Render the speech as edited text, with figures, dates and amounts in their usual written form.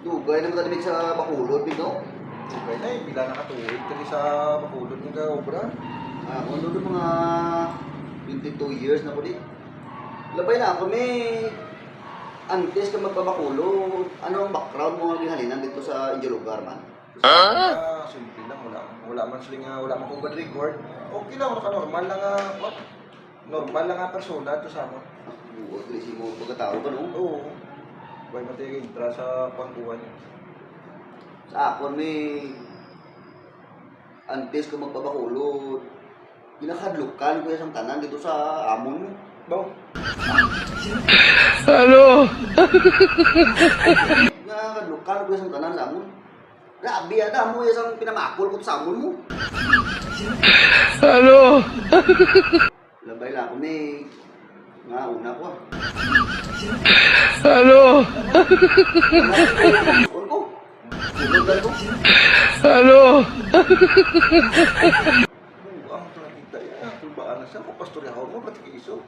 Dugay naman talimig sa Bacolod, bino. Okay na eh, bila nakatuwid kasi sa Bacolod ng obra. Kung ano mga 22 years na po di. Labay na ako, may antes ka magpabakulod. Ano ang background mo nga ginhalinan dito sa inyo lugar man? Simple lang, wala man sila nga, wala man kong bad record. Okay lang, normal lang what? Normal lang persona to sa mo. Buot, kasi mo pagkatao pa no? Oo. Why matay intra sa pangkuhan niya. Sa akon may antes ka magpabakulod. Pinakadlukan ko yung tanan dito sa amon mo. Baw. Ano? Nakakadlukan ko yung tanan sa amon. Grabe ada mo yung pinamakol ko sa amon mo. Ano? Labay lang ako may nga una ko Ano? Ano ko? Sumundan ko? Ano? Ang nakita yan. Tulbaan na siya. Kung pastorya ako mo, ba't iso?